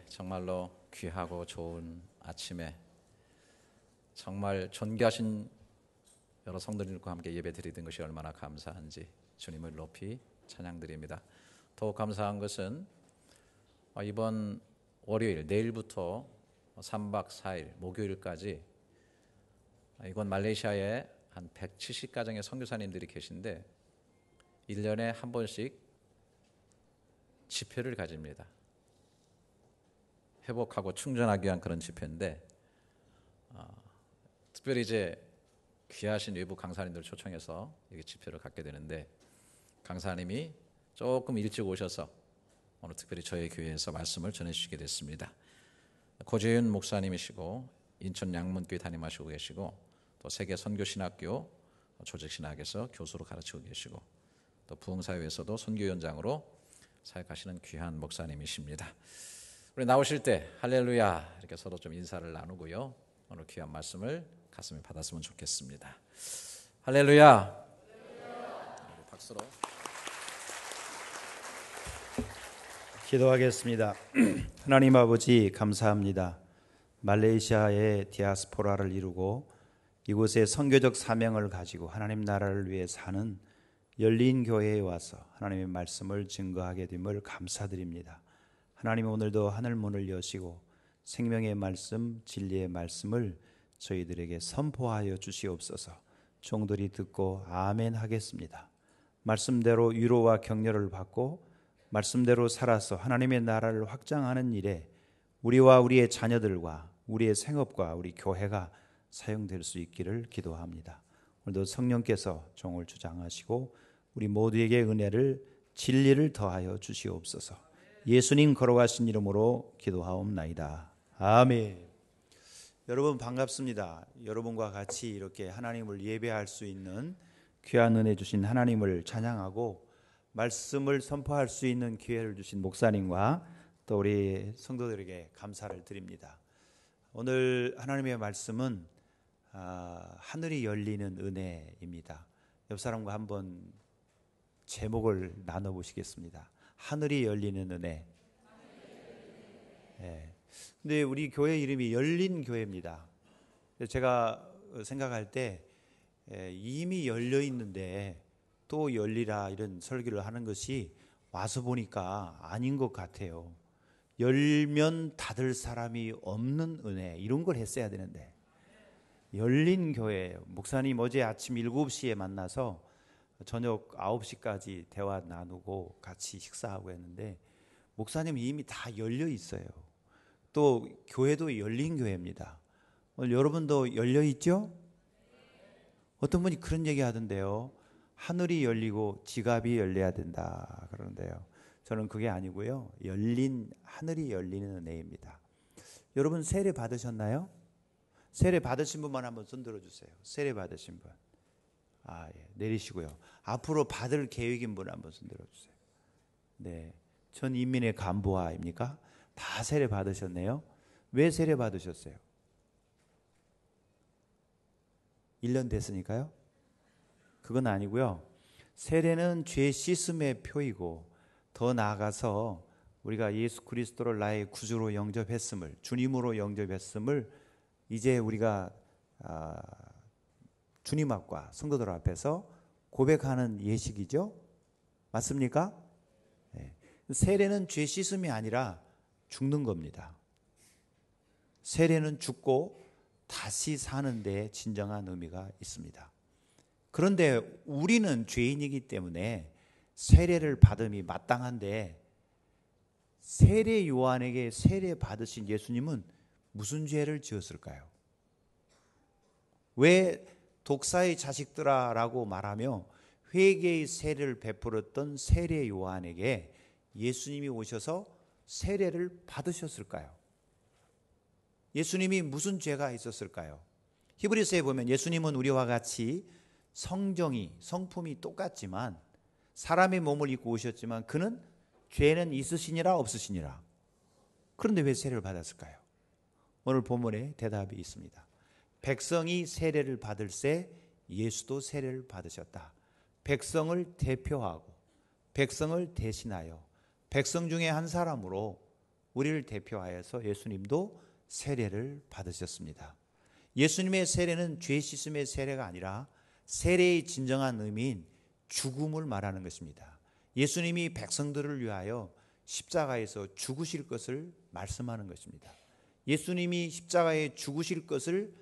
정말로 귀하고 좋은 아침에 정말 존귀하신 여러 성도님과 함께 예배드리는 것이 얼마나 감사한지 주님을 높이 찬양드립니다. 더욱 감사한 것은 이번 월요일 내일부터 3박 4일 목요일까지 이곳 말레이시아에 한 170가정의 선교사님들이 계신데 1년에 한 번씩 집회를 가집니다. 회복하고 충전하기 위한 그런 집회인데 특별히 이제 귀하신 외부 강사님들 초청해서 이렇게 집회를 갖게 되는데 강사님이 조금 일찍 오셔서 오늘 특별히 저희 교회에서 말씀을 전해주시게 됐습니다. 고재윤 목사님이시고 인천 양문교회 담임하시고 계시고 또 세계 선교신학교 조직신학에서 교수로 가르치고 계시고 또 부흥사회에서도 선교위원장으로 사역하시는 귀한 목사님이십니다. 우리 나오실 때 할렐루야 이렇게 서로 좀 인사를 나누고요. 오늘 귀한 말씀을 가슴에 받았으면 좋겠습니다. 할렐루야. 우리 박수로 기도하겠습니다. 하나님 아버지 감사합니다. 말레이시아의 디아스포라를 이루고 이곳에 선교적 사명을 가지고 하나님 나라를 위해 사는 열린 교회에 와서 하나님의 말씀을 증거하게 됨을 감사드립니다. 하나님 오늘도 하늘 문을 여시고 생명의 말씀, 진리의 말씀을 저희들에게 선포하여 주시옵소서. 종들이 듣고 아멘 하겠습니다. 말씀대로 위로와 격려를 받고 말씀대로 살아서 하나님의 나라를 확장하는 일에 우리와 우리의 자녀들과 우리의 생업과 우리 교회가 사용될 수 있기를 기도합니다. 오늘도 성령께서 종을 주장하시고 우리 모두에게 은혜를 진리를 더하여 주시옵소서. 예수님 걸어가신 이름으로 기도하옵나이다. 아멘. 여러분 반갑습니다. 여러분과 같이 이렇게 하나님을 예배할 수 있는 귀한 은혜 주신 하나님을 찬양하고 말씀을 선포할 수 있는 기회를 주신 목사님과 또 우리 성도들에게 감사를 드립니다. 오늘 하나님의 말씀은 하늘이 열리는 은혜입니다. 옆 사람과 한번 제목을 나눠보시겠습니다. 하늘이 열리는 은혜. 근데 우리 교회 이름이 열린 교회입니다. 제가 생각할 때 이미 열려 있는데 또 열리라 이런 설교를 하는 것이 와서 보니까 아닌 것 같아요. 열면 닫을 사람이 없는 은혜 이런 걸 했어야 되는데 열린 교회. 목사님 어제 아침 7시에 만나서 저녁 9시까지 대화 나누고 같이 식사하고 했는데 목사님 이미 다 열려 있어요. 또 교회도 열린 교회입니다. 오늘 여러분도 열려 있죠? 어떤 분이 그런 얘기 하던데요. 하늘이 열리고 지갑이 열려야 된다 그러는데요. 저는 그게 아니고요. 하늘이 열리는 은혜입니다. 여러분 세례 받으셨나요? 세례 받으신 분만 한번 손 들어주세요. 세례 받으신 분. 내리시고요. 앞으로 받을 계획인 분 한번 손 들어주세요. 네, 전 인민의 간부화입니까? 다 세례 받으셨네요. 왜 세례 받으셨어요? 1년 됐으니까요? 그건 아니고요. 세례는 죄 씻음의 표이고 더 나아가서 우리가 예수 그리스도를 나의 구주로 영접했음을, 주님으로 영접했음을 이제 우리가 주님 앞과 성도들 앞에서 고백하는 예식이죠. 맞습니까? 네. 세례는 죄 씻음이 아니라 죽는 겁니다. 세례는 죽고 다시 사는 데 진정한 의미가 있습니다. 그런데 우리는 죄인이기 때문에 세례를 받음이 마땅한데 세례 요한에게 세례 받으신 예수님은 무슨 죄를 지었을까요? 왜 독사의 자식들아라고 말하며 회개의 세례를 베풀었던 세례 요한에게 예수님이 오셔서 세례를 받으셨을까요? 예수님이 무슨 죄가 있었을까요? 히브리서에 보면 예수님은 우리와 같이 성품이 똑같지만 사람의 몸을 입고 오셨지만 그는 죄는 있으시니라 없으시니라. 그런데 왜 세례를 받았을까요? 오늘 본문에 대답이 있습니다. 백성이 세례를 받을 새 예수도 세례를 받으셨다. 백성을 대표하고 백성을 대신하여 백성 중에 한 사람으로 우리를 대표하여서 예수님도 세례를 받으셨습니다. 예수님의 세례는 죄 씻음의 세례가 아니라 세례의 진정한 의미인 죽음을 말하는 것입니다. 예수님이 백성들을 위하여 십자가에서 죽으실 것을 말씀하는 것입니다. 예수님이 십자가에 죽으실 것을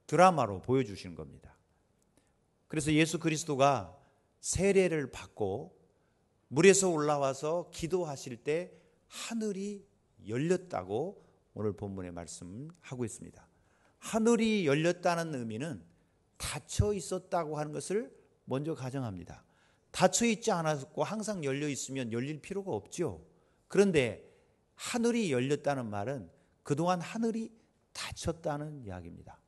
드라마로 보여주시는 겁니다. 그래서 예수 그리스도가 세례를 받고 물에서 올라와서 기도하실 때 하늘이 열렸다고 오늘 본문에 말씀하고 있습니다. 하늘이 열렸다는 의미는 닫혀 있었다고 하는 것을 먼저 가정합니다. 닫혀 있지 않았고 항상 열려 있으면 열릴 필요가 없죠. 그런데 하늘이 열렸다는 말은 그동안 하늘이 닫혔다는 이야기입니다.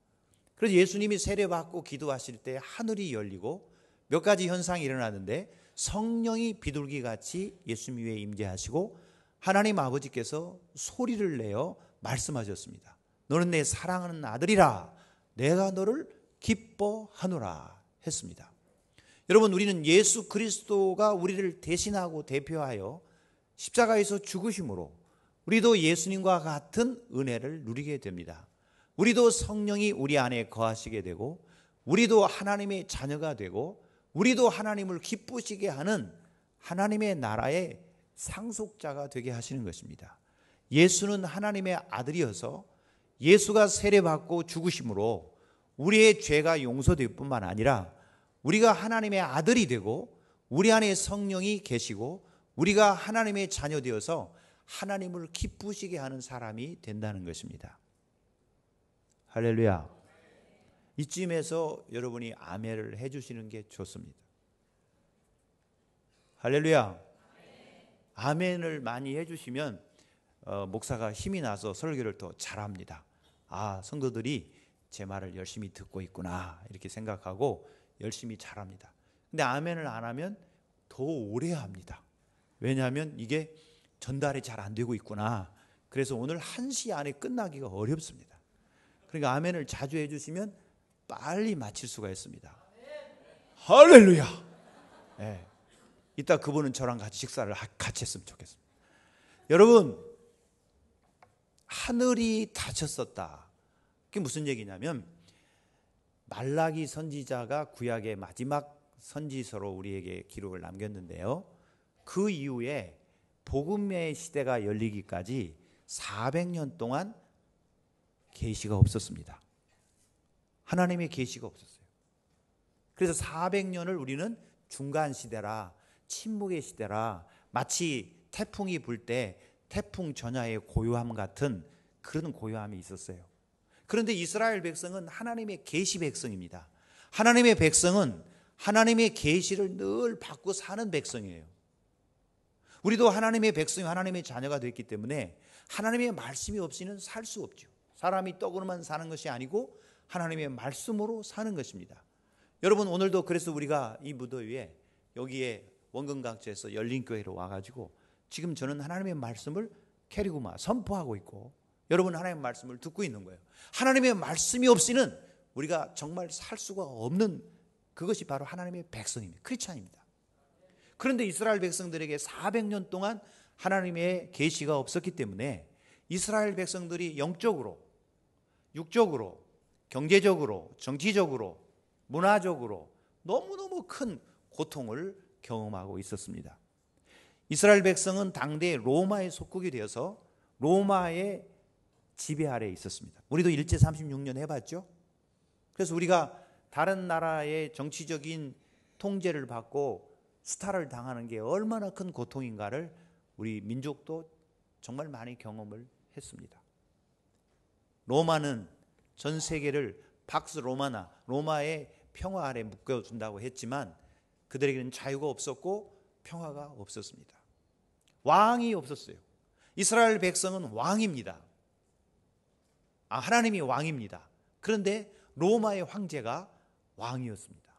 그래서 예수님이 세례받고 기도하실 때 하늘이 열리고 몇 가지 현상이 일어나는데 성령이 비둘기같이 예수님 위에 임재하시고 하나님 아버지께서 소리를 내어 말씀하셨습니다. 너는 내 사랑하는 아들이라 내가 너를 기뻐하노라 했습니다. 여러분, 우리는 예수 그리스도가 우리를 대신하고 대표하여 십자가에서 죽으심으로 우리도 예수님과 같은 은혜를 누리게 됩니다. 우리도 성령이 우리 안에 거하시게 되고 우리도 하나님의 자녀가 되고 우리도 하나님을 기쁘시게 하는 하나님의 나라의 상속자가 되게 하시는 것입니다. 예수는 하나님의 아들이어서 예수가 세례받고 죽으심으로 우리의 죄가 용서될 뿐만 아니라 우리가 하나님의 아들이 되고 우리 안에 성령이 계시고 우리가 하나님의 자녀 되어서 하나님을 기쁘시게 하는 사람이 된다는 것입니다. 할렐루야. 이쯤에서 여러분이 아멘을 해주시는 게 좋습니다. 할렐루야. 아멘을 많이 해주시면 목사가 힘이 나서 설교를 더 잘합니다. 아, 성도들이 제 말을 열심히 듣고 있구나 이렇게 생각하고 열심히 잘합니다. 근데 아멘을 안 하면 더 오래 합니다. 왜냐하면 이게 전달이 잘 안 되고 있구나. 그래서 오늘 1시 안에 끝나기가 어렵습니다. 그러니까 아멘을 자주 해주시면 빨리 마칠 수가 있습니다. 할렐루야. 네. 이따 그분은 저랑 같이 식사를 같이 했으면 좋겠습니다. 여러분, 하늘이 닫혔었다. 그게 무슨 얘기냐면 말라기 선지자가 구약의 마지막 선지서로 우리에게 기록을 남겼는데요. 그 이후에 복음의 시대가 열리기까지 400년 동안 계시가 없었습니다. 하나님의 계시가 없었어요. 그래서 400년을 우리는 중간 시대라, 침묵의 시대라, 마치 태풍이 불 때 태풍 전야의 고요함 같은 그런 고요함이 있었어요. 그런데 이스라엘 백성은 하나님의 계시 백성입니다. 하나님의 백성은 하나님의 계시를 늘 받고 사는 백성이에요. 우리도 하나님의 백성이 하나님의 자녀가 됐기 때문에 하나님의 말씀이 없이는 살 수 없죠. 사람이 떡으로만 사는 것이 아니고 하나님의 말씀으로 사는 것입니다. 여러분, 오늘도 그래서 우리가 이 무더위에 여기에 원근각지에서 열린교회로 와가지고 지금 저는 하나님의 말씀을 캐리고마 선포하고 있고 여러분 하나님의 말씀을 듣고 있는 거예요. 하나님의 말씀이 없이는 우리가 정말 살 수가 없는 그것이 바로 하나님의 백성입니다. 크리스찬입니다. 그런데 이스라엘 백성들에게 400년 동안 하나님의 계시가 없었기 때문에 이스라엘 백성들이 영적으로, 육적으로, 경제적으로, 정치적으로, 문화적으로 너무너무 큰 고통을 경험하고 있었습니다. 이스라엘 백성은 당대 로마의 속국이 되어서 로마의 지배 아래에 있었습니다. 우리도 일제 36년 해봤죠. 그래서 우리가 다른 나라의 정치적인 통제를 받고 스타를 당하는 게 얼마나 큰 고통인가를 우리 민족도 정말 많이 경험을 했습니다. 로마는 전 세계를 팍스 로마나 로마의 평화 아래 묶어준다고 했지만 그들에게는 자유가 없었고 평화가 없었습니다. 왕이 없었어요. 이스라엘 백성은 왕입니다. 하나님이 왕입니다. 그런데 로마의 황제가 왕이었습니다.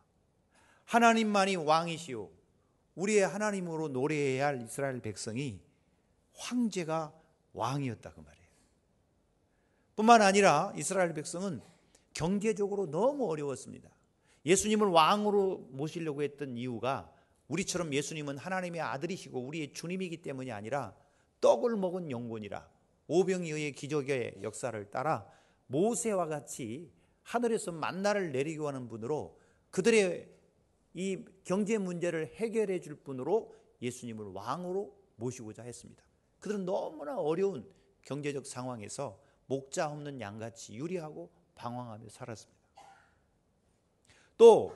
하나님만이 왕이시오. 우리의 하나님으로 노래해야 할 이스라엘 백성이 황제가 왕이었다 그 말이에요. 뿐만 아니라 이스라엘 백성은 경제적으로 너무 어려웠습니다. 예수님을 왕으로 모시려고 했던 이유가 우리처럼 예수님은 하나님의 아들이시고 우리의 주님이기 때문이 아니라 떡을 먹은 영혼이라. 오병이어의 기적의 역사를 따라 모세와 같이 하늘에서 만나를 내리고 하는 분으로, 그들의 이 경제 문제를 해결해 줄 분으로 예수님을 왕으로 모시고자 했습니다. 그들은 너무나 어려운 경제적 상황에서 목자 없는 양같이 유리하고 방황하며 살았습니다. 또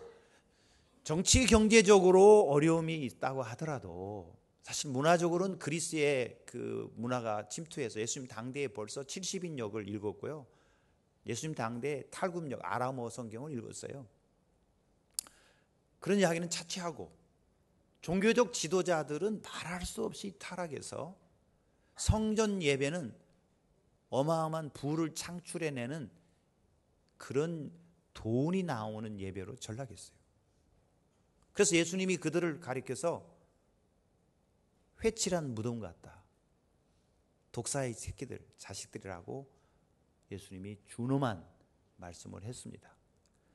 정치 경제적으로 어려움이 있다고 하더라도 사실 문화적으로는 그리스의 그 문화가 침투해서 예수님 당대에 벌써 70인역을 읽었고요. 예수님 당대에 탈굽역 아람어 성경을 읽었어요. 그런 이야기는 차치하고 종교적 지도자들은 말할 수 없이 타락해서 성전 예배는 어마어마한 부를 창출해내는 그런 돈이 나오는 예배로 전락했어요. 그래서 예수님이 그들을 가리켜서 회칠한 무덤 같다, 독사의 새끼들, 자식들이라고 예수님이 준엄한 말씀을 했습니다.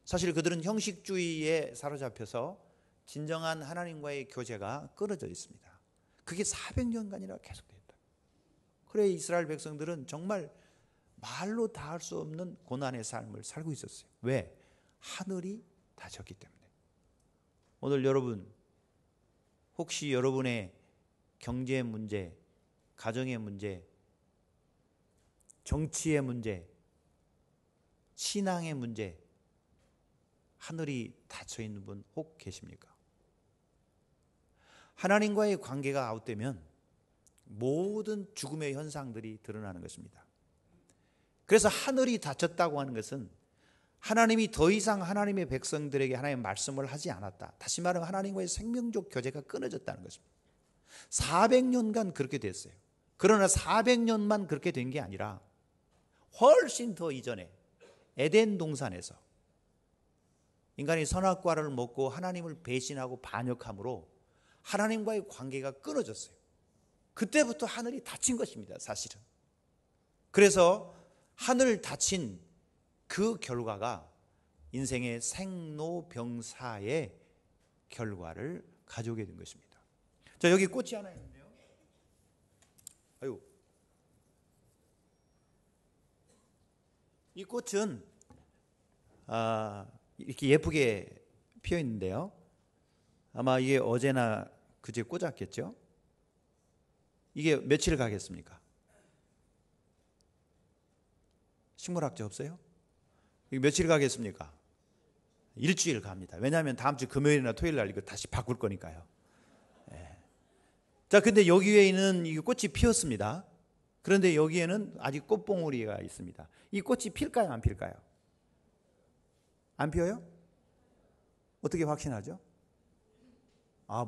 사실 그들은 형식주의에 사로잡혀서 진정한 하나님과의 교제가 끊어져 있습니다. 그게 400년간이나 계속됐다. 그래 이스라엘 백성들은 정말 말로 다 할 수 없는 고난의 삶을 살고 있었어요. 왜? 하늘이 닫혔기 때문에. 오늘 여러분, 혹시 여러분의 경제 문제, 가정의 문제, 정치의 문제, 신앙의 문제, 하늘이 닫혀 있는 분 혹 계십니까? 하나님과의 관계가 아웃되면 모든 죽음의 현상들이 드러나는 것입니다. 그래서 하늘이 닫혔다고 하는 것은 하나님이 더 이상 하나님의 백성들에게 하나님의 말씀을 하지 않았다. 다시 말하면 하나님과의 생명적 교제가 끊어졌다는 것입니다. 400년간 그렇게 됐어요. 그러나 400년만 그렇게 된 게 아니라 훨씬 더 이전에 에덴 동산에서 인간이 선악과를 먹고 하나님을 배신하고 반역함으로 하나님과의 관계가 끊어졌어요. 그때부터 하늘이 닫힌 것입니다, 사실은. 그래서 하늘 닫힌 그 결과가 인생의 생로병사의 결과를 가져오게 된 것입니다. 자, 여기 꽃이 하나 있는데요. 아유, 이 꽃은 이렇게 예쁘게 피어 있는데요. 아마 이게 어제나 그제 꽂았겠죠. 이게 며칠 가겠습니까? 식물학자 없어요? 이게 며칠 가겠습니까? 일주일 갑니다. 왜냐하면 다음 주 금요일이나 토요일 날 이거 다시 바꿀 거니까요. 네. 자, 근데 여기에는 이 꽃이 피었습니다. 그런데 여기에는 아직 꽃봉오리가 있습니다. 이 꽃이 필까요, 안 필까요? 안 피어요? 어떻게 확신하죠?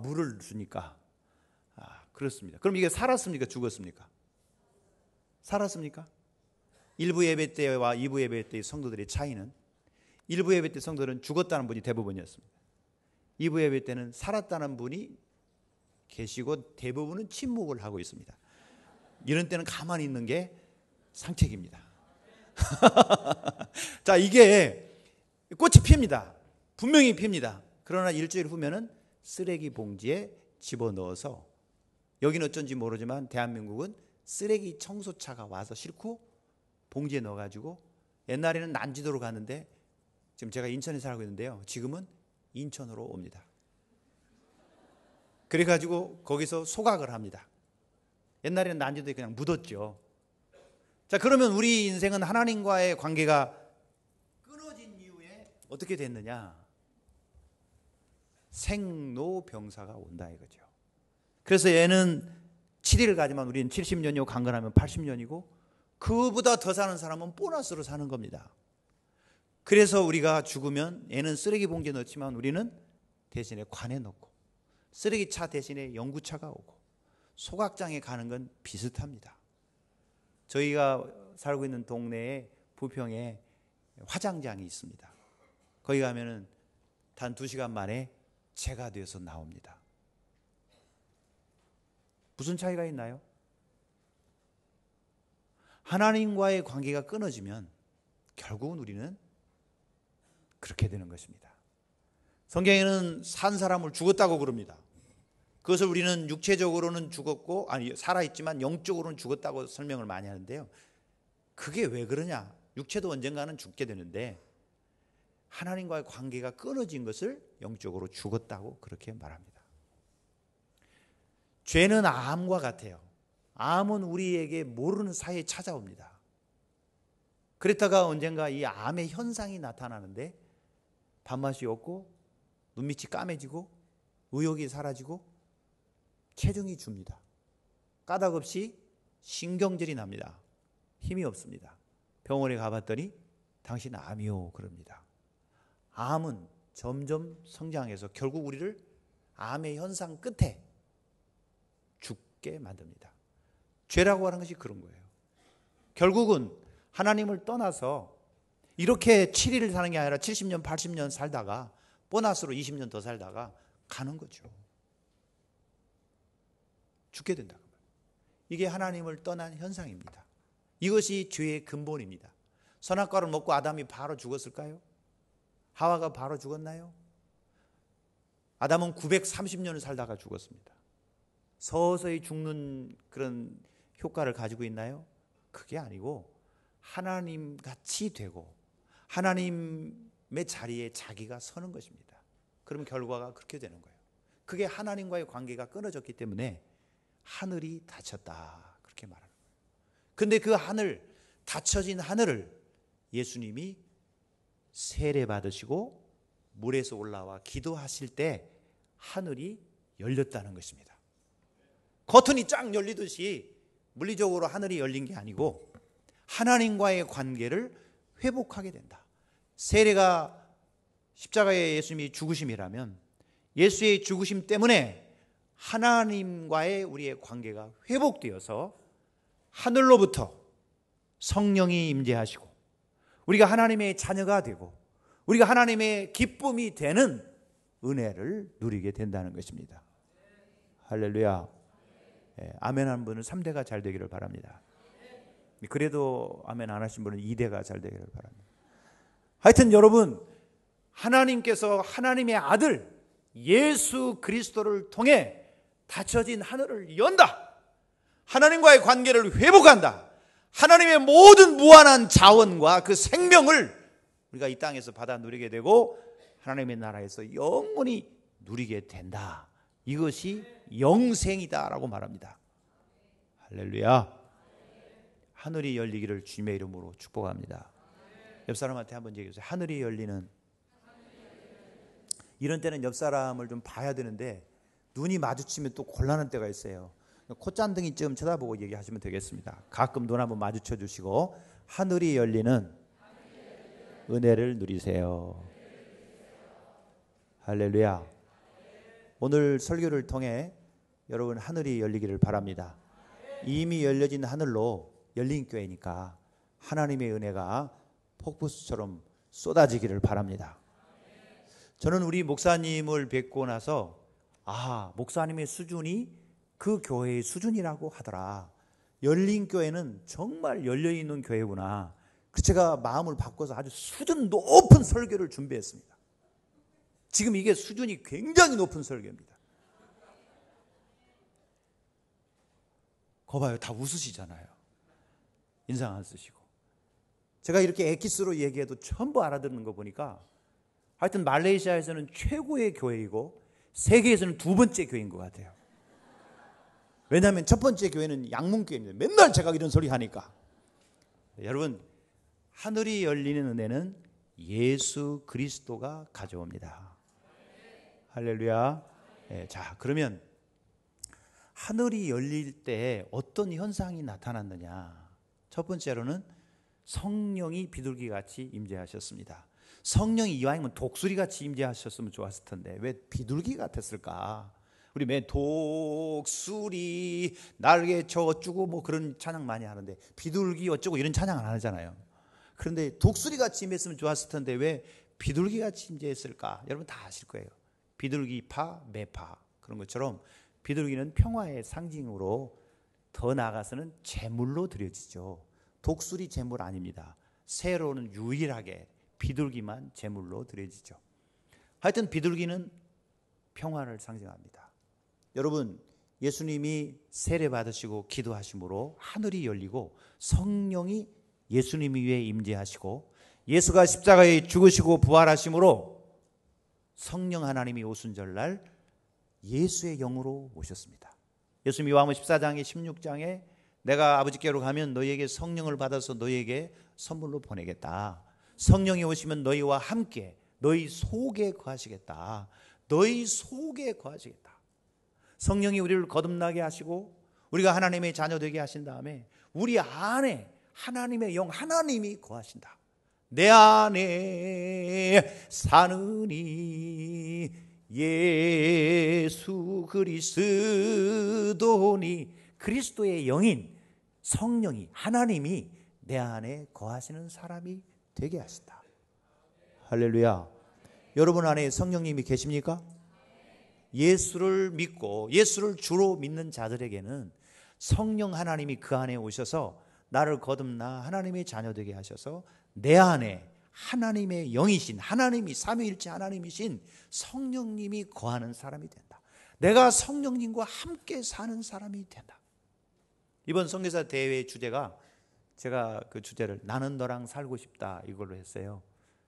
물을 주니까. 그렇습니다. 그럼 이게 살았습니까, 죽었습니까? 살았습니까? 1부 예배 때와 2부 예배 때의 성도들의 차이는 1부 예배 때 성도들은 죽었다는 분이 대부분이었습니다. 2부 예배 때는 살았다는 분이 계시고 대부분은 침묵을 하고 있습니다. 이런 때는 가만히 있는 게 상책입니다. 자, 이게 꽃이 핍니다. 분명히 핍니다. 그러나 일주일 후면은 쓰레기 봉지에 집어넣어서, 여기는 어쩐지 모르지만 대한민국은 쓰레기 청소차가 와서 싣고 봉지에 넣어가지고, 옛날에는 난지도로 갔는데 지금 제가 인천에 살고 있는데요, 지금은 인천으로 옵니다. 그래가지고 거기서 소각을 합니다. 옛날에는 난지도에 그냥 묻었죠. 자, 그러면 우리 인생은 하나님과의 관계가 끊어진 이후에 어떻게 됐느냐? 생로병사가 온다 이거죠. 그래서 얘는 7일을 가지만 우리는 70년이고 강건하면 80년이고 그보다 더 사는 사람은 보너스로 사는 겁니다. 그래서 우리가 죽으면 얘는 쓰레기 봉지에 넣지만 우리는 대신에 관에 넣고, 쓰레기차 대신에 연구차가 오고, 소각장에 가는 건 비슷합니다. 저희가 살고 있는 동네에 부평에 화장장이 있습니다. 거기 가면은 단 2시간 만에 재가 되어서 나옵니다. 무슨 차이가 있나요? 하나님과의 관계가 끊어지면 결국은 우리는 그렇게 되는 것입니다. 성경에는 산 사람을 죽었다고 그럽니다. 그것을 우리는 육체적으로는 죽었고, 아니 살아있지만 영적으로는 죽었다고 설명을 많이 하는데요. 그게 왜 그러냐? 육체도 언젠가는 죽게 되는데 하나님과의 관계가 끊어진 것을 영적으로 죽었다고 그렇게 말합니다. 죄는 암과 같아요. 암은 우리에게 모르는 사이에 찾아옵니다. 그랬다가 언젠가 이 암의 현상이 나타나는데 밥맛이 없고 눈밑이 까매지고 의욕이 사라지고 체중이 줍니다. 까닭없이 신경질이 납니다. 힘이 없습니다. 병원에 가봤더니 당신 암이요 그럽니다. 암은 점점 성장해서 결국 우리를 암의 현상 끝에 죽게 만듭니다. 죄라고 하는 것이 그런 거예요. 결국은 하나님을 떠나서 이렇게 7일을 사는 게 아니라 70년, 80년 살다가 보너스로 20년 더 살다가 가는 거죠. 죽게 된다. 이게 하나님을 떠난 현상입니다. 이것이 죄의 근본입니다. 선악과를 먹고 아담이 바로 죽었을까요? 하와가 바로 죽었나요? 아담은 930년을 살다가 죽었습니다. 서서히 죽는 그런 효과를 가지고 있나요? 그게 아니고 하나님 같이 되고 하나님의 자리에 자기가 서는 것입니다. 그러면 결과가 그렇게 되는 거예요. 그게 하나님과의 관계가 끊어졌기 때문에 하늘이 닫혔다 그렇게 말하는 거예요. 근데 그 하늘, 닫혀진 하늘을 예수님이 세례 받으시고 물에서 올라와 기도하실 때 하늘이 열렸다는 것입니다. 커튼이 쫙 열리듯이 물리적으로 하늘이 열린 게 아니고 하나님과의 관계를 회복하게 된다. 세례가 십자가의 예수님이 죽으심이라면 예수의 죽으심 때문에 하나님과의 우리의 관계가 회복되어서 하늘로부터 성령이 임재하시고 우리가 하나님의 자녀가 되고 우리가 하나님의 기쁨이 되는 은혜를 누리게 된다는 것입니다. 할렐루야. 아멘 한 분은 3대가 잘 되기를 바랍니다. 그래도 아멘 안 하신 분은 2대가 잘 되기를 바랍니다. 하여튼 여러분, 하나님께서 하나님의 아들 예수 그리스도를 통해 닫혀진 하늘을 연다. 하나님과의 관계를 회복한다. 하나님의 모든 무한한 자원과 그 생명을 우리가 이 땅에서 받아 누리게 되고 하나님의 나라에서 영원히 누리게 된다. 이것이 영생이다라고 말합니다. 할렐루야. 하늘이 열리기를 주님의 이름으로 축복합니다. 옆 사람한테 한번 얘기해 주세요. 하늘이 열리는. 이런 때는 옆 사람을 좀 봐야 되는데 눈이 마주치면 또 곤란한 때가 있어요. 콧잔등이쯤 쳐다보고 얘기하시면 되겠습니다. 가끔 눈 한번 마주쳐 주시고 하늘이 열리는 은혜를 누리세요. 할렐루야. 오늘 설교를 통해 여러분 하늘이 열리기를 바랍니다. 이미 열려진 하늘로 열린 교회니까 하나님의 은혜가 폭포수처럼 쏟아지기를 바랍니다. 저는 우리 목사님을 뵙고 나서 목사님의 수준이 그 교회의 수준이라고 하더라. 열린 교회는 정말 열려있는 교회구나. 제가 마음을 바꿔서 아주 수준 높은 설교를 준비했습니다. 지금 이게 수준이 굉장히 높은 설교입니다. 거 봐요. 다 웃으시잖아요. 인상 안 쓰시고. 제가 이렇게 엑기스로 얘기해도 전부 알아듣는 거 보니까 하여튼 말레이시아에서는 최고의 교회이고 세계에서는 두 번째 교회인 것 같아요. 왜냐하면 첫 번째 교회는 양문교회입니다. 맨날 제가 이런 소리 하니까. 여러분, 하늘이 열리는 은혜는 예수 그리스도가 가져옵니다. 할렐루야. 자, 그러면 하늘이 열릴 때 어떤 현상이 나타났느냐. 첫 번째로는 성령이 비둘기같이 임재하셨습니다. 성령이 이왕이면 독수리같이 임재하셨으면 좋았을 텐데 왜 비둘기 같았을까? 우리 매 독수리 날개 어쩌고 뭐 그런 찬양 많이 하는데 비둘기 어쩌고 이런 찬양 안 하잖아요. 그런데 독수리같이 임했으면 좋았을 텐데 왜 비둘기같이 임재했을까? 여러분 다 아실 거예요. 비둘기파, 매파 그런 것처럼 비둘기는 평화의 상징으로 더 나아가서는 제물로 드려지죠. 독수리 제물 아닙니다. 새로는 유일하게 비둘기만 제물로 드려지죠. 하여튼 비둘기는 평화를 상징합니다. 여러분, 예수님이 세례 받으시고 기도하심으로 하늘이 열리고 성령이 예수님 위에 임재하시고 예수가 십자가에 죽으시고 부활하심으로 성령 하나님이 오순절날 예수의 영으로 오셨습니다. 예수님이 요한복음 14장에 16장에 내가 아버지께로 가면 너희에게 성령을 받아서 너희에게 선물로 보내겠다. 성령이 오시면 너희와 함께 너희 속에 거하시겠다. 너희 속에 거하시겠다. 성령이 우리를 거듭나게 하시고 우리가 하나님의 자녀 되게 하신 다음에 우리 안에 하나님의 영 하나님이 거하신다. 내 안에 사느니 예수 그리스도니 그리스도의 영인 성령이 하나님이 내 안에 거하시는 사람이 되게 하신다. 할렐루야. 여러분 안에 성령님이 계십니까? 예수를 믿고 예수를 주로 믿는 자들에게는 성령 하나님이 그 안에 오셔서 나를 거듭나 하나님의 자녀 되게 하셔서 내 안에 하나님의 영이신 하나님이 삼위일체 하나님이신 성령님이 거하는 사람이 된다. 내가 성령님과 함께 사는 사람이 된다. 이번 선교사 대회의 주제가 제가 그 주제를 나는 너랑 살고 싶다 이걸로 했어요.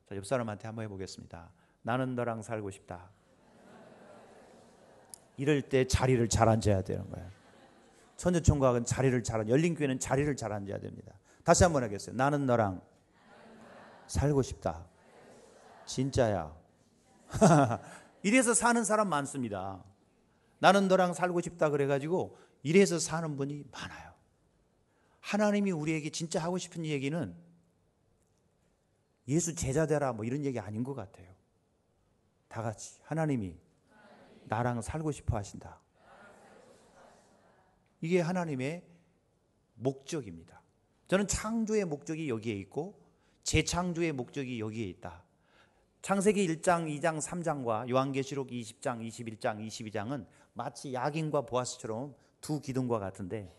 자, 옆 사람한테 한번 해보겠습니다. 나는 너랑 살고 싶다. 이럴 때 자리를 잘 앉아야 되는 거예요. 천주총각은 자리를 잘 열린교회는 자리를 잘 앉아야 됩니다. 다시 한번 하겠어요. 나는 너랑 살고 싶다. 진짜야. 이래서 사는 사람 많습니다. 나는 너랑 살고 싶다 그래가지고 이래서 사는 분이 많아요. 하나님이 우리에게 진짜 하고 싶은 얘기는 예수 제자 되라 뭐 이런 얘기 아닌 것 같아요. 다 같이 하나님이 나랑 살고 싶어 하신다. 이게 하나님의 목적입니다. 저는 창조의 목적이 여기에 있고 재창조의 목적이 여기에 있다. 창세기 1장, 2장, 3장과 요한계시록 20장, 21장, 22장은 마치 야긴과 보아스처럼 두 기둥과 같은데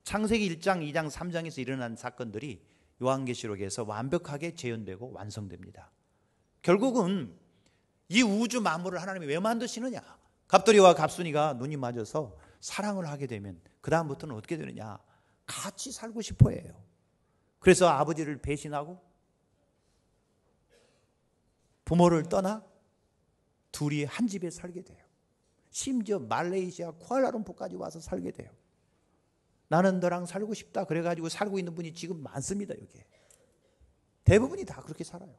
창세기 1장, 2장, 3장에서 일어난 사건들이 요한계시록에서 완벽하게 재현되고 완성됩니다. 결국은 이 우주 만물을 하나님이 왜 만드시느냐? 갑돌이와 갑순이가 눈이 맞아서 사랑을 하게 되면 그 다음부터는 어떻게 되느냐? 같이 살고 싶어 해요. 그래서 아버지를 배신하고 부모를 떠나 둘이 한 집에 살게 돼요. 심지어 말레이시아 쿠알라룸푸르까지 와서 살게 돼요. 나는 너랑 살고 싶다 그래가지고 살고 있는 분이 지금 많습니다. 여기에 대부분이 다 그렇게 살아요.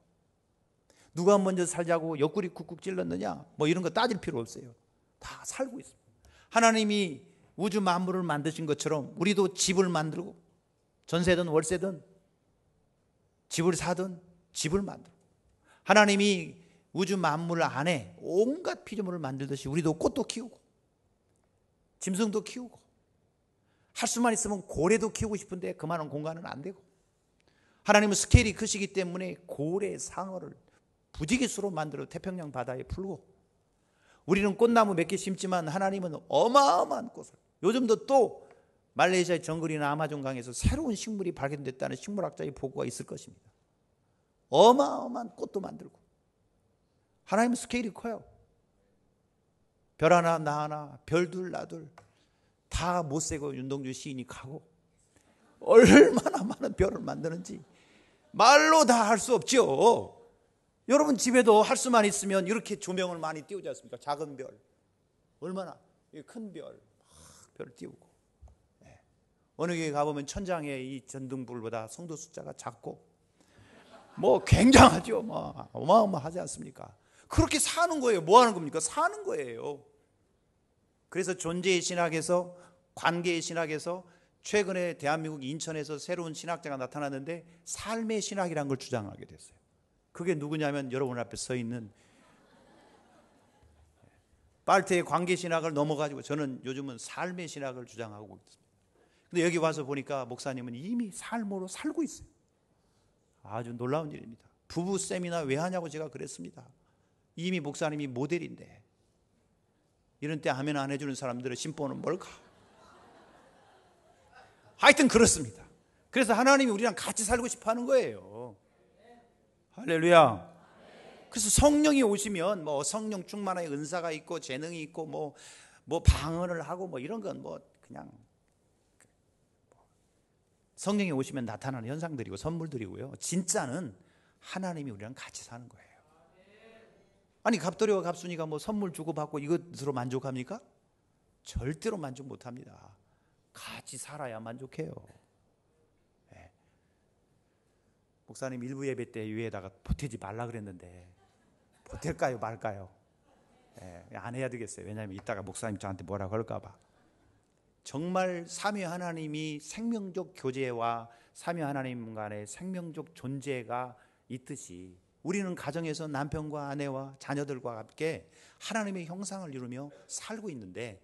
누가 먼저 살자고 옆구리 쿡쿡 찔렀느냐 뭐 이런 거 따질 필요 없어요. 다 살고 있습니다. 하나님이 우주 만물을 만드신 것처럼 우리도 집을 만들고 전세든 월세든 집을 사든 집을 만들고 하나님이 우주 만물 안에 온갖 피조물을 만들듯이 우리도 꽃도 키우고 짐승도 키우고 할 수만 있으면 고래도 키우고 싶은데 그만한 공간은 안 되고 하나님은 스케일이 크시기 때문에 고래, 상어를 부지기수로 만들어 태평양 바다에 풀고 우리는 꽃나무 몇 개 심지만 하나님은 어마어마한 꽃을 요즘도 또 말레이시아의 정글이나 아마존강에서 새로운 식물이 발견됐다는 식물학자의 보고가 있을 것입니다. 어마어마한 꽃도 만들고 하나님은 스케일이 커요. 별 하나 나 하나 별둘 나둘 다 못 세고 윤동주 시인이 가고 얼마나 많은 별을 만드는지 말로 다 할 수 없죠. 여러분 집에도 할 수만 있으면 이렇게 조명을 많이 띄우지 않습니까? 작은 별 얼마나 큰 별 별을 띄우고 어느 교회 가보면 천장에 이 전등불보다 성도 숫자가 작고 뭐 굉장하죠. 뭐 어마어마하지 않습니까? 그렇게 사는 거예요. 뭐 하는 겁니까? 사는 거예요. 그래서 존재의 신학에서 관계의 신학에서 최근에 대한민국 인천에서 새로운 신학자가 나타났는데 삶의 신학이라는 걸 주장하게 됐어요. 그게 누구냐면 여러분 앞에 서 있는 빨테의 관계 신학을 넘어가지고 저는 요즘은 삶의 신학을 주장하고 있습니다. 근데 여기 와서 보니까 목사님은 이미 삶으로 살고 있어요. 아주 놀라운 일입니다. 부부 세미나 왜 하냐고 제가 그랬습니다. 이미 목사님이 모델인데 이런 때 아멘 안 해주는 사람들의 심보는 뭘까? 하여튼 그렇습니다. 그래서 하나님이 우리랑 같이 살고 싶어 하는 거예요. 할렐루야. 그래서 성령이 오시면 뭐 성령 충만의 은사가 있고 재능이 있고 뭐 뭐 방언을 하고 뭐 이런 건 뭐 그냥 성령이 오시면 나타나는 현상들이고 선물들이고요. 진짜는 하나님이 우리랑 같이 사는 거예요. 아니 갑돌이와 갑순이가 뭐 선물 주고받고 이것으로 만족합니까? 절대로 만족 못합니다. 같이 살아야 만족해요. 네. 목사님 일부 예배 때 위에다가 보태지 말라 그랬는데 보탤까요 말까요? 네, 안 해야 되겠어요. 왜냐하면 이따가 목사님 저한테 뭐라고 할까 봐. 정말 삼위 하나님이 생명적 교제와 삼위 하나님 간의 생명적 존재가 있듯이 우리는 가정에서 남편과 아내와 자녀들과 함께 하나님의 형상을 이루며 살고 있는데,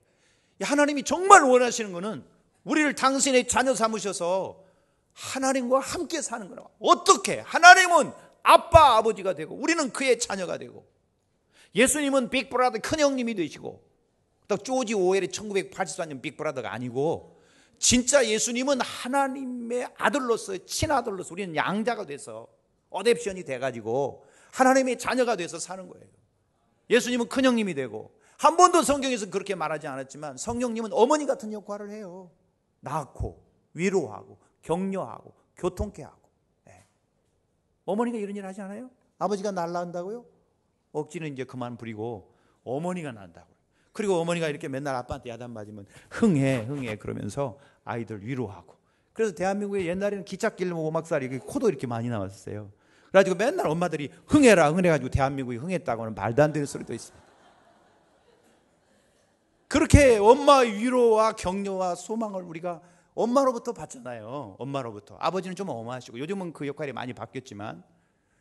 하나님이 정말 원하시는 것은 우리를 당신의 자녀 삼으셔서 하나님과 함께 사는 거라고. 어떻게? 하나님은 아빠 아버지가 되고 우리는 그의 자녀가 되고, 예수님은 빅브라더 큰형님이 되시고, 또 조지 오웰의 1984년 빅브라더가 아니고 진짜 예수님은 하나님의 아들로서 친아들로서 우리는 양자가 돼서 어댑션이 돼가지고 하나님의 자녀가 돼서 사는 거예요. 예수님은 큰형님이 되고, 한 번도 성경에서 그렇게 말하지 않았지만 성령님은 어머니 같은 역할을 해요. 낳고 위로하고 격려하고 교통케 하고. 네. 어머니가 이런 일 하지 않아요? 아버지가 날 낳는다고요? 억지는 이제 그만 부리고 어머니가 낳는다고요. 그리고 어머니가 이렇게 맨날 아빠한테 야단 맞으면 흥해 그러면서 아이들 위로하고. 그래서 대한민국에 옛날에는 기찻길 오막살이 코도 이렇게 많이 나왔어요. 그래가지고 맨날 엄마들이 흥해가지고 대한민국이 흥했다고는 말도 안 되는 소리도 있어요. 그렇게 엄마 위로와 격려와 소망을 우리가 엄마로부터 받잖아요. 엄마로부터. 아버지는 좀 엄하시고, 요즘은 그 역할이 많이 바뀌었지만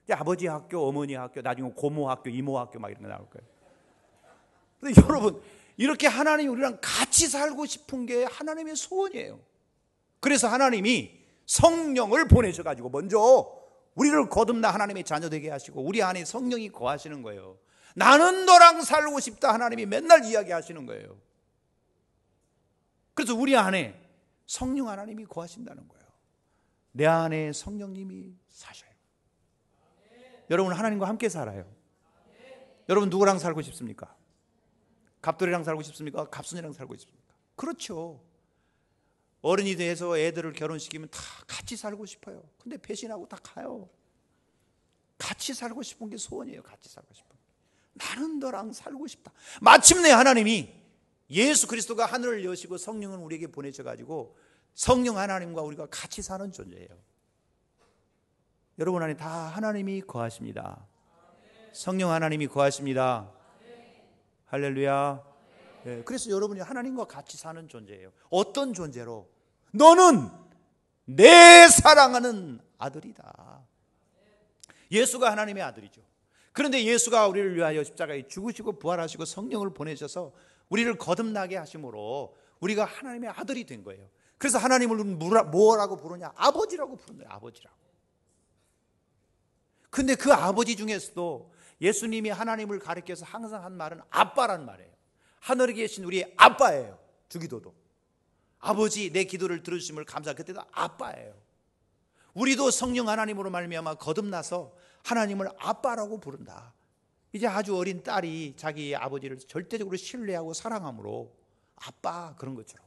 이제 아버지 학교, 어머니 학교, 나중에 고모 학교, 이모 학교 막 이런 거 나올 거예요. 근데 여러분, 이렇게 하나님이 우리랑 같이 살고 싶은 게 하나님의 소원이에요. 그래서 하나님이 성령을 보내셔가지고 먼저 우리를 거듭나 하나님의 자녀 되게 하시고 우리 안에 성령이 거하시는 거예요. 나는 너랑 살고 싶다 하나님이 맨날 이야기하시는 거예요. 그래서 우리 안에 성령 하나님이 거하신다는 거예요. 내 안에 성령님이 사셔요. 여러분 하나님과 함께 살아요. 여러분 누구랑 살고 싶습니까? 갑돌이랑 살고 싶습니까? 갑순이랑 살고 싶습니까? 그렇죠. 어른이 돼서 애들을 결혼시키면 다 같이 살고 싶어요. 근데 배신하고 다 가요. 같이 살고 싶은 게 소원이에요. 같이 살고 싶은 게. 나는 너랑 살고 싶다. 마침내 하나님이 예수 그리스도가 하늘을 여시고 성령을 우리에게 보내셔가지고 성령 하나님과 우리가 같이 사는 존재예요. 여러분 안에 다 하나님이 거하십니다. 성령 하나님이 거하십니다. 할렐루야. 네, 그래서 여러분이 하나님과 같이 사는 존재예요. 어떤 존재로? 너는 내 사랑하는 아들이다. 예수가 하나님의 아들이죠. 그런데 예수가 우리를 위하여 십자가에 죽으시고 부활하시고 성령을 보내셔서 우리를 거듭나게 하심으로 우리가 하나님의 아들이 된 거예요. 그래서 하나님을 뭐라고 부르냐? 아버지라고 부르는 거예요. 아버지라고. 근데 그 아버지 중에서도 예수님이 하나님을 가리켜서 항상 한 말은 아빠란 말이에요. 하늘에 계신 우리의 아빠예요. 주기도도. 아버지 내 기도를 들으심을 감사. 그때도 아빠예요. 우리도 성령 하나님으로 말미암아 거듭나서 하나님을 아빠라고 부른다. 이제 아주 어린 딸이 자기 아버지를 절대적으로 신뢰하고 사랑함으로 아빠 그런 것처럼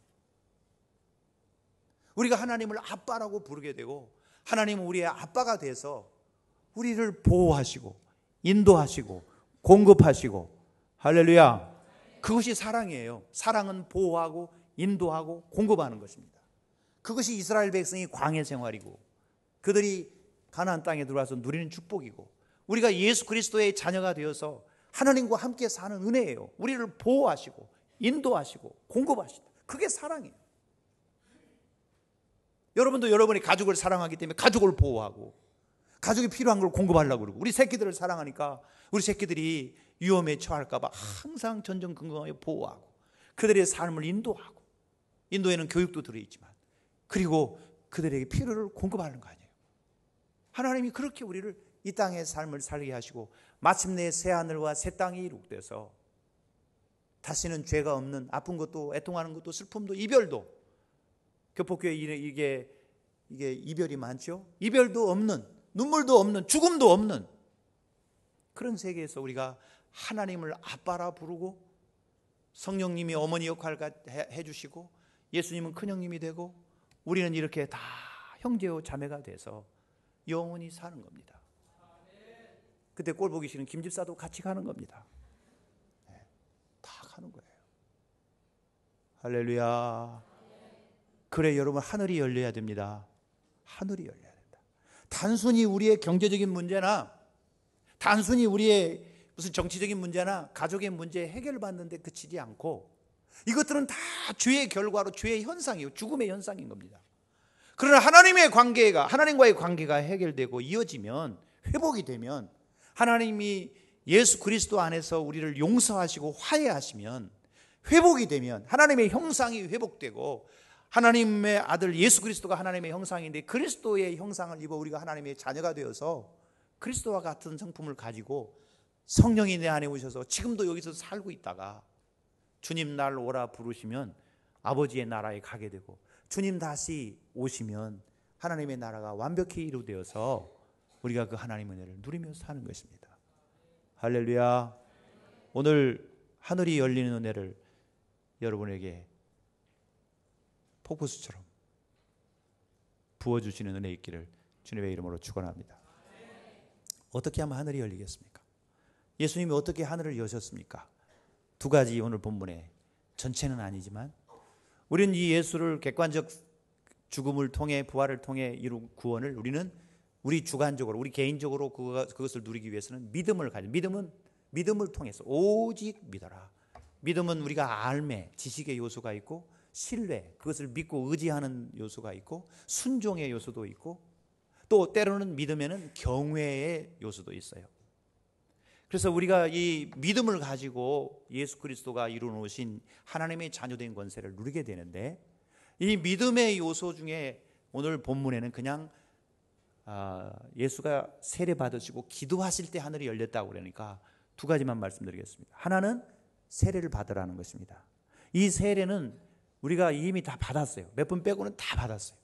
우리가 하나님을 아빠라고 부르게 되고 하나님은 우리의 아빠가 돼서 우리를 보호하시고 인도하시고 공급하시고 할렐루야. 그것이 사랑이에요. 사랑은 보호하고 인도하고 공급하는 것입니다. 그것이 이스라엘 백성이 광야 생활이고 그들이 가나안 땅에 들어와서 누리는 축복이고 우리가 예수 그리스도의 자녀가 되어서 하나님과 함께 사는 은혜예요. 우리를 보호하시고 인도하시고 공급하시다. 그게 사랑이에요. 여러분도 여러분의 가족을 사랑하기 때문에 가족을 보호하고 가족이 필요한 걸 공급하려고 그러고 우리 새끼들을 사랑하니까 우리 새끼들이 위험에 처할까 봐 항상 전전긍긍하게 보호하고 그들의 삶을 인도하고 인도에는 교육도 들어있지만 그리고 그들에게 필요를 공급하는 거 아니에요. 하나님이 그렇게 우리를 이 땅의 삶을 살게 하시고 마침내 새하늘과 새 땅이 이룩돼서 다시는 죄가 없는 아픈 것도 애통하는 것도 슬픔도 이별도 교포교회 이게 이별이 많죠. 이별도 없는 눈물도 없는 죽음도 없는 그런 세계에서 우리가 하나님을 아빠라 부르고 성령님이 어머니 역할을 해주시고 예수님은 큰형님이 되고 우리는 이렇게 다 형제요 자매가 돼서 영원히 사는 겁니다. 그때 꼴 보기 싫은 김 집사도 같이 가는 겁니다. 다 가는 거예요. 할렐루야. 그래 여러분, 하늘이 열려야 됩니다. 하늘이 열려야 된다. 단순히 우리의 경제적인 문제나 단순히 우리의 무슨 정치적인 문제나 가족의 문제 해결받는 데 그치지 않고 이것들은 다 죄의 결과로 죄의 현상이에요. 죽음의 현상인 겁니다. 그러나 하나님과의 관계가 해결되고 이어지면, 회복이 되면, 하나님이 예수 그리스도 안에서 우리를 용서하시고 화해하시면, 회복이 되면 하나님의 형상이 회복되고, 하나님의 아들 예수 그리스도가 하나님의 형상인데 그리스도의 형상을 입어 우리가 하나님의 자녀가 되어서 그리스도와 같은 성품을 가지고 성령이 내 안에 오셔서 지금도 여기서 살고 있다가 주님 날 오라 부르시면 아버지의 나라에 가게 되고, 주님 다시 오시면 하나님의 나라가 완벽히 이루어져서 우리가 그 하나님의 은혜를 누리며 사는 것입니다. 할렐루야. 오늘 하늘이 열리는 은혜를 여러분에게 폭포수처럼 부어주시는 은혜 있기를 주님의 이름으로 축원합니다. 어떻게 하면 하늘이 열리겠습니까? 예수님이 어떻게 하늘을 여셨습니까? 두 가지 오늘 본문에, 전체는 아니지만 우리는 이 예수를 객관적 죽음을 통해 부활을 통해 이룬 구원을 우리 주관적으로, 우리 개인적으로 그것을 누리기 위해서는 믿음을 가져. 믿음을 통해서 오직 믿어라. 믿음은 우리가 알매, 지식의 요소가 있고, 신뢰, 그것을 믿고 의지하는 요소가 있고, 순종의 요소도 있고, 또 때로는 믿음에는 경외의 요소도 있어요. 그래서 우리가 이 믿음을 가지고 예수 그리스도가 이루어놓으신 하나님의 자녀된 권세를 누리게 되는데, 이 믿음의 요소 중에 오늘 본문에는 그냥 예수가 세례 받으시고 기도하실 때 하늘이 열렸다고 그러니까 두 가지만 말씀드리겠습니다. 하나는 세례를 받으라는 것입니다. 이 세례는 우리가 이미 다 받았어요. 몇 분 빼고는 다 받았어요.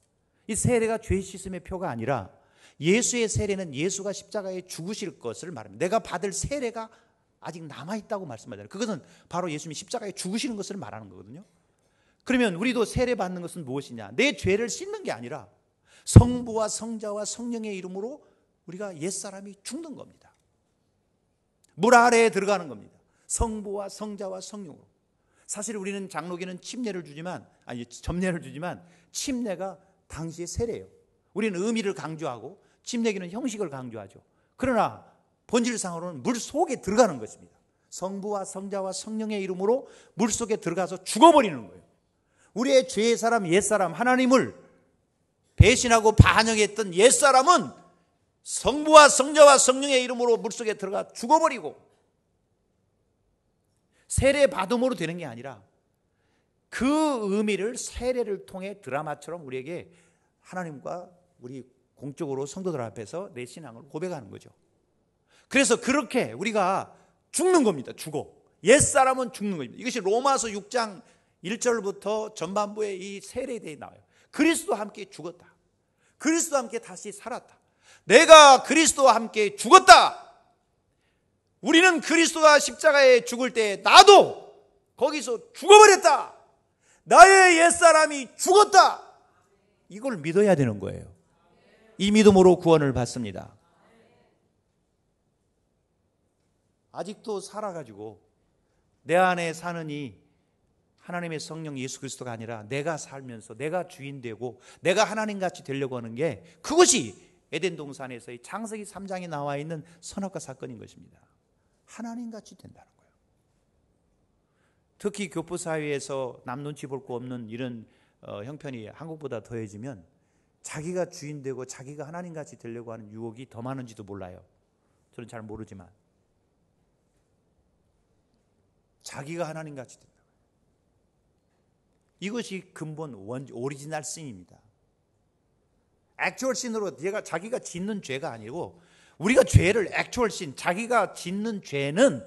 이 세례가 죄 씻음의 표가 아니라, 예수의 세례는 예수가 십자가에 죽으실 것을 말합니다. 내가 받을 세례가 아직 남아있다고 말씀하잖아요. 그것은 바로 예수님이 십자가에 죽으시는 것을 말하는 거거든요. 그러면 우리도 세례 받는 것은 무엇이냐? 내 죄를 씻는 게 아니라 성부와 성자와 성령의 이름으로 우리가 옛사람이 죽는 겁니다. 물 아래에 들어가는 겁니다. 성부와 성자와 성령으로. 사실 우리는 장로교는 침례를 주지만, 점례를 주지만 침례가 당시의 세례예요. 우리는 의미를 강조하고 침례교는 형식을 강조하죠. 그러나 본질상으로는 물 속에 들어가는 것입니다. 성부와 성자와 성령의 이름으로 물 속에 들어가서 죽어버리는 거예요. 우리의 죄의 사람, 옛사람, 하나님을 배신하고 반역했던 옛사람은 성부와 성자와 성령의 이름으로 물 속에 들어가 죽어버리고, 세례 받음으로 되는 게 아니라 그 의미를 세례를 통해 드라마처럼 우리에게 하나님과 우리 공적으로 성도들 앞에서 내 신앙을 고백하는 거죠. 그래서 그렇게 우리가 죽는 겁니다. 죽어. 옛사람은 죽는 겁니다. 이것이 로마서 6장 1절부터 전반부에 이 세례에 대해 나와요. 그리스도와 함께 죽었다. 그리스도와 함께 다시 살았다. 내가 그리스도와 함께 죽었다. 우리는 그리스도가 십자가에 죽을 때 나도 거기서 죽어버렸다. 나의 옛사람이 죽었다. 이걸 믿어야 되는 거예요. 이 믿음으로 구원을 받습니다. 아직도 살아가지고 내 안에 사는 이 하나님의 성령 예수 그리스도가 아니라 내가 살면서 내가 주인 되고 내가 하나님같이 되려고 하는 게, 그것이 에덴 동산에서의 창세기 3장에 나와 있는 선악과 사건인 것입니다. 하나님같이 된다는 거예요. 특히 교포 사회에서 남 눈치 볼 거 없는 이런 형편이 한국보다 더해지면 자기가 주인 되고 자기가 하나님같이 되려고 하는 유혹이 더 많은지도 몰라요. 저는 잘 모르지만 자기가 하나님같이 된다. 이것이 근본 오리지널 신입니다. 액츄얼 신으로 자기가 짓는 죄가 아니고, 우리가 죄를 액츄얼 신, 자기가 짓는 죄는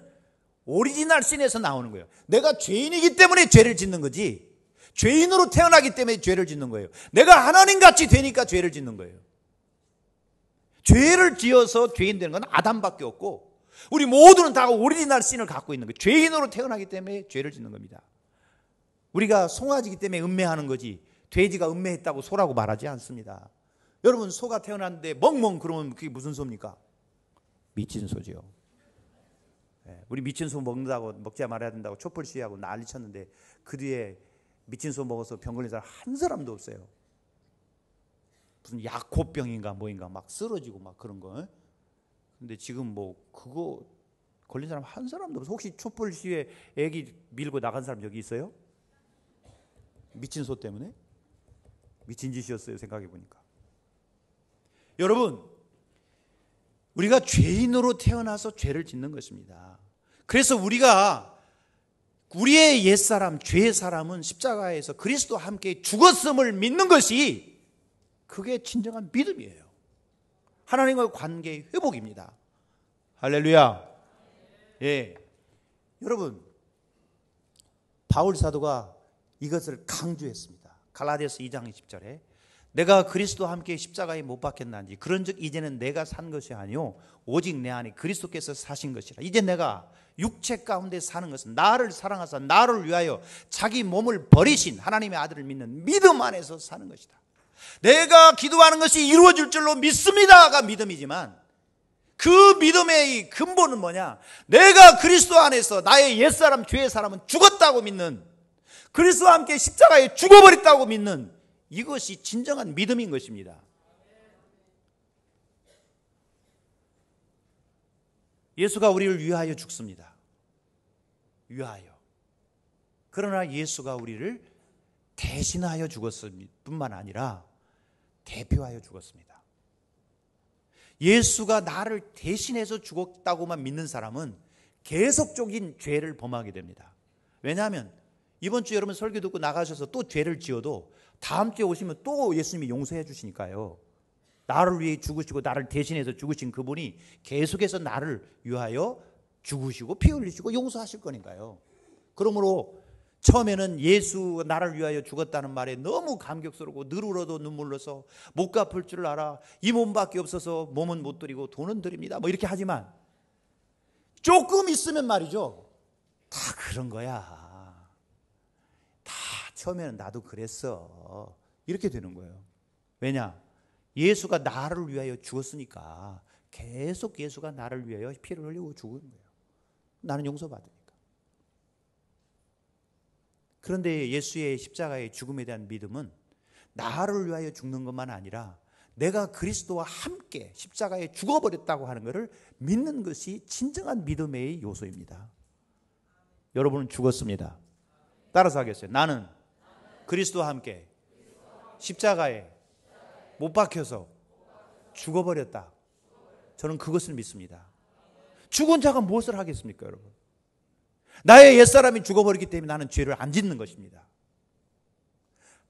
오리지널 신에서 나오는 거예요. 내가 죄인이기 때문에 죄를 짓는 거지, 죄인으로 태어나기 때문에 죄를 짓는 거예요. 내가 하나님같이 되니까 죄를 짓는 거예요. 죄를 지어서 죄인 되는 건 아담밖에 없고, 우리 모두는 다 오리지널 신을 갖고 있는 거예요. 죄인으로 태어나기 때문에 죄를 짓는 겁니다. 우리가 송아지기 때문에 음매하는 거지 돼지가 음매했다고 소라고 말하지 않습니다. 여러분 소가 태어났는데 멍멍 그러면 그게 무슨 소입니까? 미친 소지요. 우리 미친 소 먹지 말아야 된다고 촛불 시위하고 난리 쳤는데 그 뒤에 미친 소 먹어서 병 걸린 사람 한 사람도 없어요. 무슨 약호병인가 뭐인가 막 쓰러지고 막 그런 거. 근데 지금 뭐 그거 걸린 사람 한 사람도 없어. 혹시 촛불 시위에 애기 밀고 나간 사람 여기 있어요? 미친 소 때문에? 미친 짓이었어요. 생각해 보니까. 여러분, 우리가 죄인으로 태어나서 죄를 짓는 것입니다. 그래서 우리가 우리의 옛사람, 죄의 사람은 십자가에서 그리스도와 함께 죽었음을 믿는 것이 그게 진정한 믿음이에요. 하나님과의 관계의 회복입니다. 할렐루야. 예. 여러분, 바울 사도가 이것을 강조했습니다. 갈라디아서 2장 20절에 내가 그리스도와 함께 십자가에 못 박혔나니 그런즉 이제는 내가 산 것이 아니요 오직 내 안에 그리스도께서 사신 것이라. 이제 내가 육체 가운데 사는 것은 나를 사랑하사 나를 위하여 자기 몸을 버리신 하나님의 아들을 믿는 믿음 안에서 사는 것이다. 내가 기도하는 것이 이루어질 줄로 믿습니다가 믿음이지만 그 믿음의 근본은 뭐냐? 내가 그리스도 안에서 나의 옛사람 죄의 사람은 죽었다고 믿는, 그리스도와 함께 십자가에 죽어버렸다고 믿는 이것이 진정한 믿음인 것입니다. 예수가 우리를 위하여 죽습니다. 위하여. 그러나 예수가 우리를 대신하여 죽었을 뿐만 아니라 대표하여 죽었습니다. 예수가 나를 대신해서 죽었다고만 믿는 사람은 계속적인 죄를 범하게 됩니다. 왜냐하면 이번 주 여러분 설교 듣고 나가셔서 또 죄를 지어도 다음 주에 오시면 또 예수님이 용서해 주시니까요. 나를 위해 죽으시고 나를 대신해서 죽으신 그분이 계속해서 나를 위하여 죽으시고 피 흘리시고 용서하실 거니까요. 그러므로 처음에는 예수 나를 위하여 죽었다는 말에 너무 감격스럽고 늘 울어도 눈물 나서 못 갚을 줄 알아. 이 몸밖에 없어서 몸은 못 드리고 돈은 드립니다. 뭐 이렇게 하지만 조금 있으면 말이죠. 다 그런 거야. 다 처음에는 나도 그랬어. 이렇게 되는 거예요. 왜냐? 예수가 나를 위하여 죽었으니까 계속 예수가 나를 위하여 피를 흘리고 죽은 거예요. 나는 용서받으니까. 그런데 예수의 십자가의 죽음에 대한 믿음은 나를 위하여 죽는 것만 아니라 내가 그리스도와 함께 십자가에 죽어버렸다고 하는 것을 믿는 것이 진정한 믿음의 요소입니다. 여러분은 죽었습니다. 따라서 하겠어요. 나는 그리스도와 함께 십자가에 못 박혀서 죽어버렸다. 저는 그것을 믿습니다. 죽은 자가 무엇을 하겠습니까, 여러분? 나의 옛사람이 죽어버리기 때문에 나는 죄를 안 짓는 것입니다.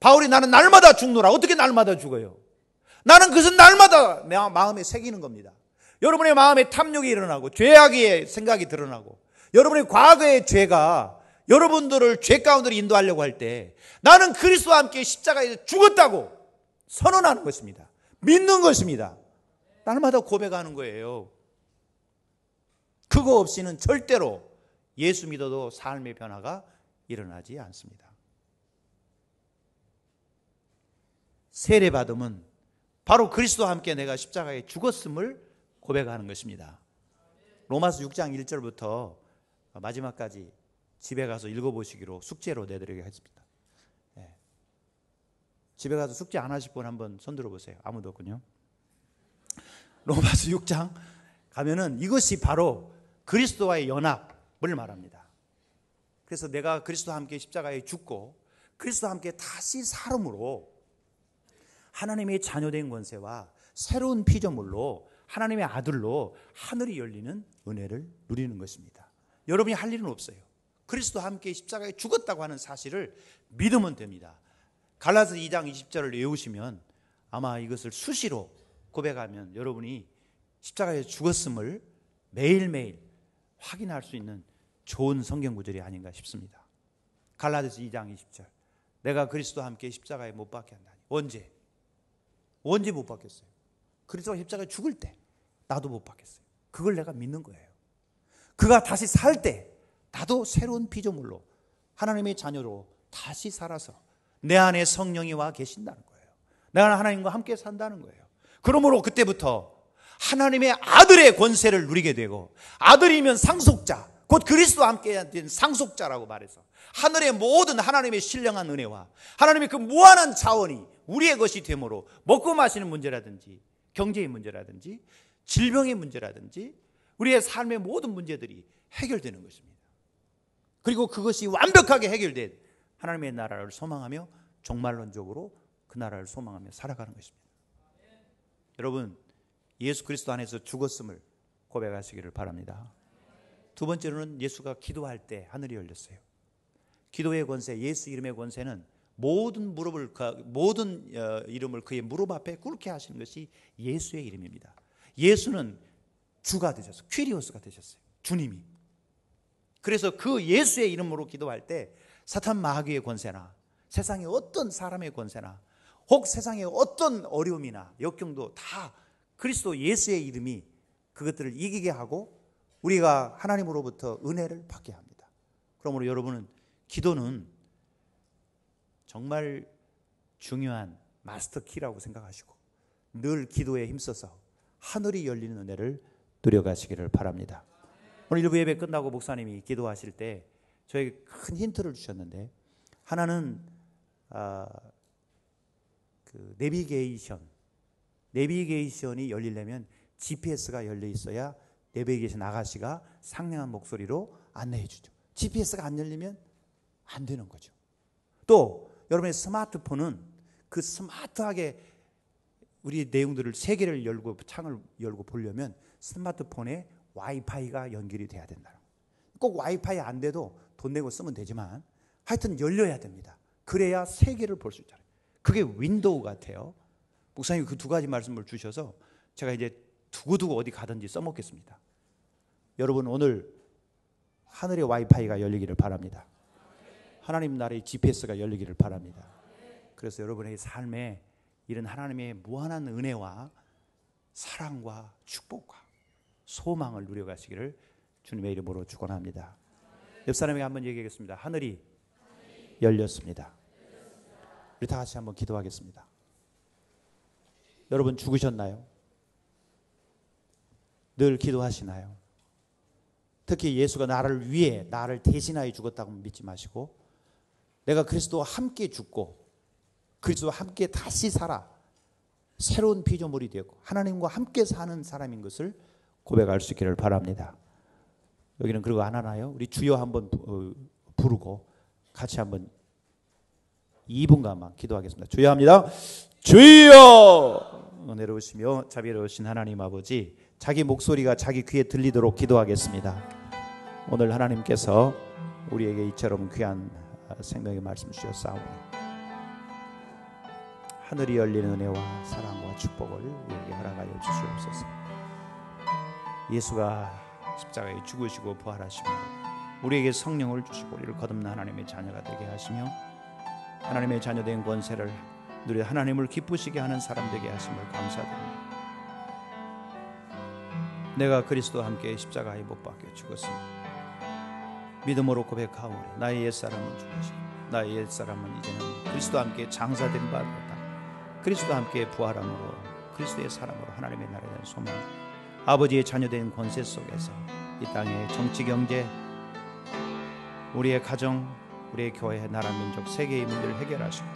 바울이 나는 날마다 죽노라. 어떻게 날마다 죽어요? 나는 그것은 날마다 내 마음에 새기는 겁니다. 여러분의 마음에 탐욕이 일어나고 죄악의 생각이 드러나고 여러분의 과거의 죄가 여러분들을 죄 가운데로 인도하려고 할 때 나는 그리스도와 함께 십자가에서 죽었다고 선언하는 것입니다. 믿는 것입니다. 날마다 고백하는 거예요. 그거 없이는 절대로 예수 믿어도 삶의 변화가 일어나지 않습니다. 세례받음은 바로 그리스도와 함께 내가 십자가에 죽었음을 고백하는 것입니다. 로마서 6장 1절부터 마지막까지 집에 가서 읽어보시기로 숙제로 내드리겠습니다. 집에 가서 숙제 안 하실 분 한번 손 들어보세요. 아무도 없군요. 로마서 6장 가면은 이것이 바로 그리스도와의 연합을 말합니다. 그래서 내가 그리스도와 함께 십자가에 죽고 그리스도와 함께 다시 살음으로 하나님의 자녀된 권세와 새로운 피조물로 하나님의 아들로 하늘이 열리는 은혜를 누리는 것입니다. 여러분이 할 일은 없어요. 그리스도와 함께 십자가에 죽었다고 하는 사실을 믿으면 됩니다. 갈라디아서 2장 20절을 외우시면 아마 이것을 수시로 고백하면 여러분이 십자가에 죽었음을 매일매일 확인할 수 있는 좋은 성경 구절이 아닌가 싶습니다. 갈라디아서 2장 20절. 내가 그리스도와 함께 십자가에 못 박혀 한다니. 언제 못 박혔어요? 그리스도가 십자가에 죽을 때 나도 못 박혔어요. 그걸 내가 믿는 거예요. 그가 다시 살 때 나도 새로운 피조물로 하나님의 자녀로 다시 살아서 내 안에 성령이 와 계신다는 거예요. 내가 하나님과 함께 산다는 거예요. 그러므로 그때부터 하나님의 아들의 권세를 누리게 되고, 아들이면 상속자, 곧 그리스도와 함께 된 상속자라고 말해서 하늘의 모든 하나님의 신령한 은혜와 하나님의 그 무한한 자원이 우리의 것이 되므로 먹고 마시는 문제라든지 경제의 문제라든지 질병의 문제라든지 우리의 삶의 모든 문제들이 해결되는 것입니다. 그리고 그것이 완벽하게 해결된 하나님의 나라를 소망하며 종말론적으로 그 나라를 소망하며 살아가는 것입니다. 여러분, 예수 그리스도 안에서 죽었음을 고백하시기를 바랍니다. 두 번째로는 예수가 기도할 때 하늘이 열렸어요. 기도의 권세, 예수 이름의 권세는 모든 이름을 그의 무릎 앞에 꿇게 하시는 것이 예수의 이름입니다. 예수는 주가 되셨어요. 퀴리오스가 되셨어요. 주님이. 그래서 그 예수의 이름으로 기도할 때 사탄 마귀의 권세나 세상의 어떤 사람의 권세나 혹 세상의 어떤 어려움이나 역경도 다 그리스도 예수의 이름이 그것들을 이기게 하고 우리가 하나님으로부터 은혜를 받게 합니다. 그러므로 여러분은 기도는 정말 중요한 마스터키라고 생각하시고 늘 기도에 힘써서 하늘이 열리는 은혜를 누려가시기를 바랍니다. 오늘 일부 예배 끝나고 목사님이 기도하실 때 저에게 큰 힌트를 주셨는데, 하나는 그 내비게이션이 열리려면 GPS가 열려 있어야 내비게이션 아가씨가 상냥한 목소리로 안내해 주죠. GPS가 안 열리면 안 되는 거죠. 또 여러분의 스마트폰은 그 스마트하게 우리 내용들을 세계를 열고 창을 열고 보려면 스마트폰에 와이파이가 연결이 돼야 된다. 꼭 와이파이 안 돼도 돈 내고 쓰면 되지만 하여튼 열려야 됩니다. 그래야 세계를 볼 수 있잖아요. 그게 윈도우 같아요. 목사님이 그 두 가지 말씀을 주셔서 제가 이제 두고두고 어디 가든지 써먹겠습니다. 여러분, 오늘 하늘의 와이파이가 열리기를 바랍니다. 하나님 나라의 GPS가 열리기를 바랍니다. 그래서 여러분의 삶에 이런 하나님의 무한한 은혜와 사랑과 축복과 소망을 누려가시기를 주님의 이름으로 축원합니다. 옆 사람에게 한번 얘기하겠습니다. 하늘이 열렸습니다. 우리 다 같이 한번 기도하겠습니다. 여러분, 죽으셨나요? 늘 기도하시나요? 특히 예수가 나를 위해, 나를 대신하여 죽었다고 믿지 마시고 내가 그리스도와 함께 죽고 그리스도와 함께 다시 살아 새로운 피조물이 되고 하나님과 함께 사는 사람인 것을 고백할 수 있기를 바랍니다. 여기는 그러고 안 하나요? 우리 주여 한번 부르고 같이 한번 2분간만 기도하겠습니다. 주여 합니다. 주여! 은혜로우시며 자비로우신 하나님 아버지, 자기 목소리가 자기 귀에 들리도록 기도하겠습니다. 오늘 하나님께서 우리에게 이처럼 귀한 생명의 말씀 주셨사오니 하늘이 열리는 은혜와 사랑과 축복을 우리에게 허락하여 주시옵소서. 예수가 십자가에 죽으시고 부활하시고 우리에게 성령을 주시고 우리를 거듭난 하나님의 자녀가 되게 하시며 하나님의 자녀된 권세를 누려 하나님을 기쁘시게 하는 사람 되게 하심을 감사드립니다. 내가 그리스도와 함께 십자가에 못 박혀 죽었습니다. 믿음으로 고백하오니 나의 옛사람은 죽으시고 나의 옛사람은 이제는 그리스도와 함께 장사된 바 되었다. 그리스도와 함께 부활함으로 그리스도의 사람으로 하나님의 나라에 대한 소망, 아버지의 자녀된 권세 속에서 이 땅의 정치, 경제, 우리의 가정, 우리의 교회, 나라, 민족, 세계의 문제를 해결하시고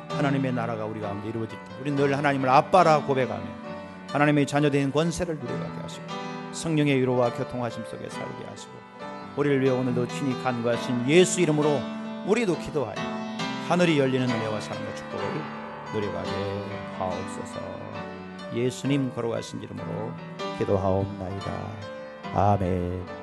하나님의 나라가 우리 가운데 이루어질 때 우리는 늘 하나님을 아빠라 고백하며 하나님의 자녀된 권세를 누려가게 하시고 성령의 위로와 교통하심 속에 살게 하시고 우리를 위해 오늘도 친히 간구하신 예수 이름으로 우리도 기도하여 하늘이 열리는 은혜와 사랑과 축복을 누려가게 하옵소서. 예수님 걸어가신 이름으로 기도하옵나이다. 아멘.